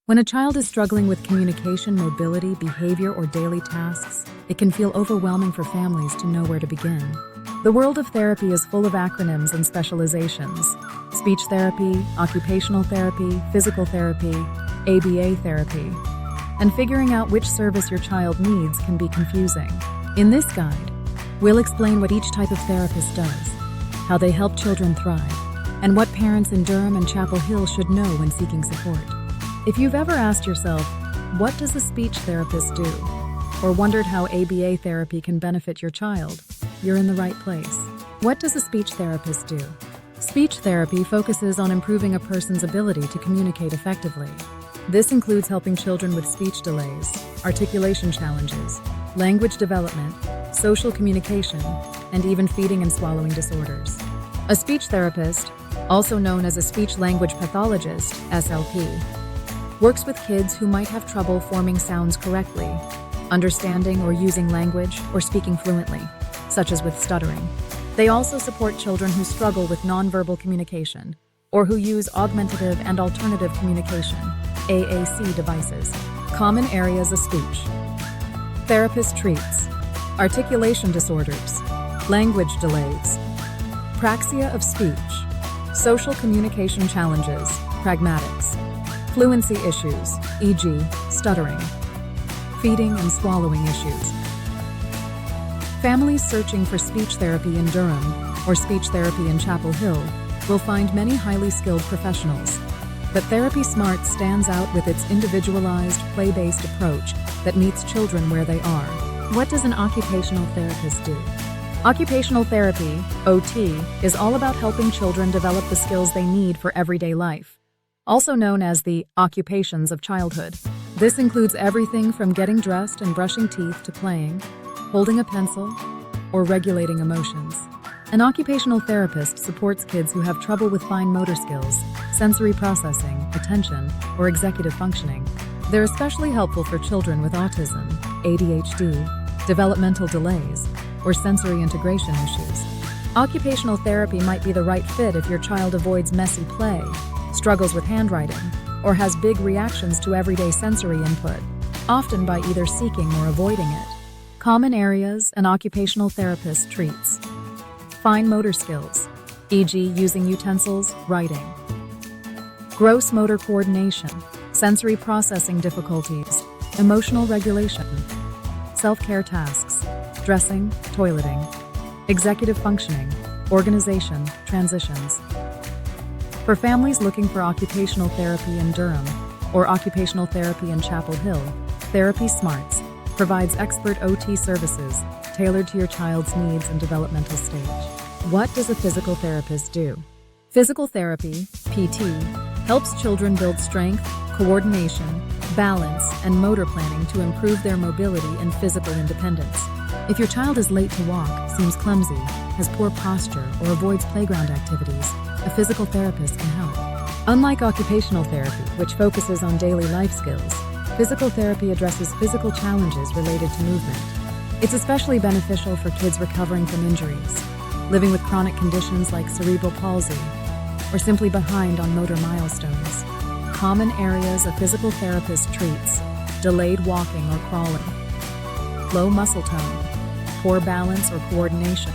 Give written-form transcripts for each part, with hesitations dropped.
When a child is struggling with communication, mobility, behavior, or daily tasks, it can feel overwhelming for families to know where to begin. The world of therapy is full of acronyms and specializations: speech therapy, occupational therapy, physical therapy, ABA therapy. And figuring out which service your child needs can be confusing. In this guide, we'll explain what each type of therapist does, how they help children thrive, and what parents in Durham and Chapel Hill should know when seeking support. If you've ever asked yourself, what does a speech therapist do? Or wondered how ABA therapy can benefit your child, you're in the right place. What does a speech therapist do? Speech therapy focuses on improving a person's ability to communicate effectively. This includes helping children with speech delays, articulation challenges, language development, social communication, and even feeding and swallowing disorders. A speech therapist, also known as a speech-language pathologist, SLP, works with kids who might have trouble forming sounds correctly, understanding or using language, or speaking fluently, such as with stuttering. They also support children who struggle with nonverbal communication, or who use augmentative and alternative communication, AAC devices. Common areas of speech. Therapist treats articulation disorders, language delays, praxia of speech, social communication challenges, pragmatics, fluency issues, e.g., stuttering, feeding and swallowing issues. Families searching for speech therapy in Durham or speech therapy in Chapel Hill will find many highly skilled professionals. But Therapy Smart stands out with its individualized, play-based approach that meets children where they are. What does an occupational therapist do? Occupational therapy, OT, is all about helping children develop the skills they need for everyday life, also known as the occupations of childhood. This includes everything from getting dressed and brushing teeth to playing, holding a pencil, or regulating emotions. An occupational therapist supports kids who have trouble with fine motor skills, sensory processing, attention, or executive functioning. They're especially helpful for children with autism, ADHD, developmental delays, or sensory integration issues. Occupational therapy might be the right fit if your child avoids messy play, struggles with handwriting, or has big reactions to everyday sensory input, often by either seeking or avoiding it. Common areas an occupational therapist treats: fine motor skills, e.g. using utensils, writing; gross motor coordination, sensory processing difficulties, emotional regulation; self-care tasks, dressing, toileting; executive functioning, organization, transitions. For families looking for occupational therapy in Durham or occupational therapy in Chapel Hill, Therapy Smarts provides expert OT services tailored to your child's needs and developmental stage. What does a physical therapist do? Physical therapy, PT, helps children build strength, coordination, balance, and motor planning to improve their mobility and physical independence. If your child is late to walk, seems clumsy, has poor posture, or avoids playground activities, a physical therapist can help. Unlike occupational therapy, which focuses on daily life skills, physical therapy addresses physical challenges related to movement. It's especially beneficial for kids recovering from injuries, living with chronic conditions like cerebral palsy, or simply behind on motor milestones. Common areas a physical therapist treats: delayed walking or crawling, low muscle tone, poor balance or coordination,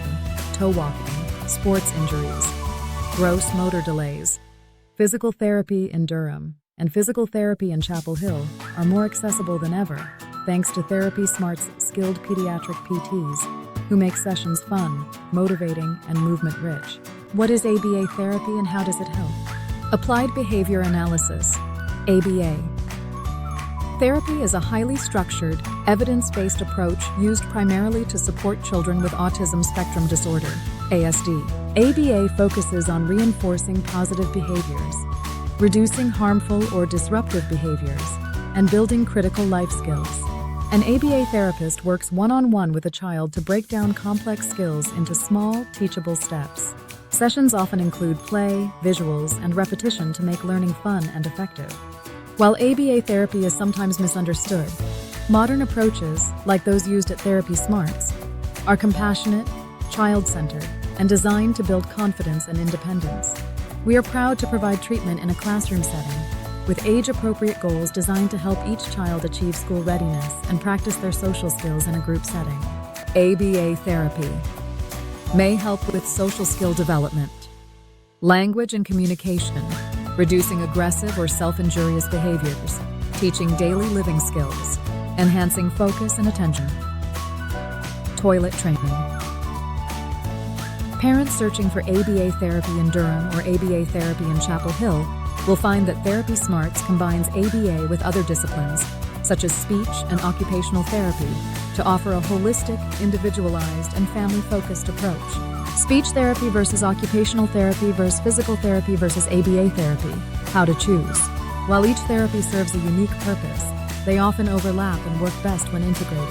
toe walking, sports injuries, gross motor delays. Physical therapy in Durham and physical therapy in Chapel Hill are more accessible than ever, thanks to Therapy Smart's skilled pediatric PTs, who make sessions fun, motivating, and movement-rich. What is ABA therapy and how does it help? Applied Behavior Analysis, ABA. Therapy is a highly structured, evidence-based approach used primarily to support children with autism spectrum disorder, ASD. ABA focuses on reinforcing positive behaviors, reducing harmful or disruptive behaviors, and building critical life skills. An ABA therapist works one-on-one with a child to break down complex skills into small, teachable steps. Sessions often include play, visuals, and repetition to make learning fun and effective. While ABA therapy is sometimes misunderstood, modern approaches, like those used at Therapy Smarts, are compassionate, child-centered, and designed to build confidence and independence. We are proud to provide treatment in a classroom setting, with age-appropriate goals designed to help each child achieve school readiness and practice their social skills in a group setting. ABA therapy may help with social skill development, language and communication, reducing aggressive or self-injurious behaviors, teaching daily living skills, enhancing focus and attention. Toilet training. Parents searching for ABA therapy in Durham or ABA therapy in Chapel Hill will find that Therapy Smarts combines ABA with other disciplines, such as speech and occupational therapy, to offer a holistic, individualized, and family-focused approach. Speech therapy versus occupational therapy versus physical therapy versus ABA therapy. How to choose. While each therapy serves a unique purpose, they often overlap and work best when integrated.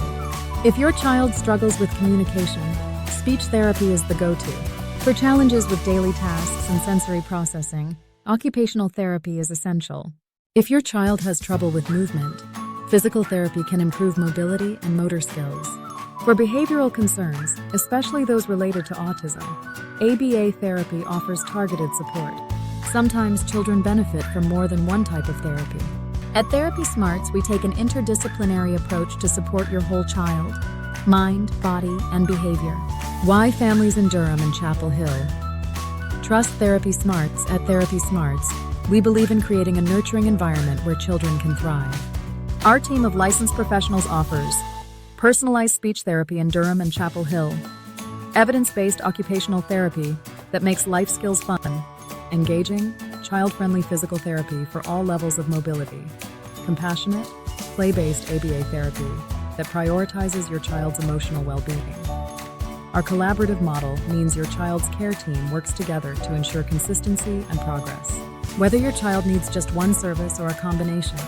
If your child struggles with communication, speech therapy is the go-to. For challenges with daily tasks and sensory processing, occupational therapy is essential. If your child has trouble with movement, physical therapy can improve mobility and motor skills. For behavioral concerns, especially those related to autism, ABA therapy offers targeted support. Sometimes children benefit from more than one type of therapy. At Therapy Smarts, we take an interdisciplinary approach to support your whole child, mind, body, and behavior. Why families in Durham and Chapel Hill? Trust Therapy Smarts. At Therapy Smarts, we believe in creating a nurturing environment where children can thrive. Our team of licensed professionals offers personalized speech therapy in Durham and Chapel Hill, evidence-based occupational therapy that makes life skills fun, engaging, child-friendly physical therapy for all levels of mobility, compassionate, play-based ABA therapy that prioritizes your child's emotional well-being. Our collaborative model means your child's care team works together to ensure consistency and progress. Whether your child needs just one service or a combination,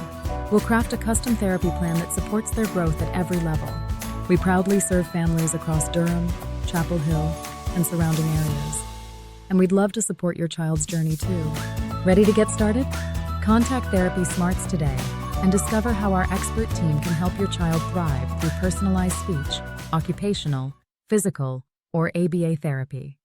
we'll craft a custom therapy plan that supports their growth at every level. We proudly serve families across Durham, Chapel Hill, and surrounding areas. And we'd love to support your child's journey too. Ready to get started? Contact Therapy Smarts today and discover how our expert team can help your child thrive through personalized speech, occupational, physical, or ABA therapy.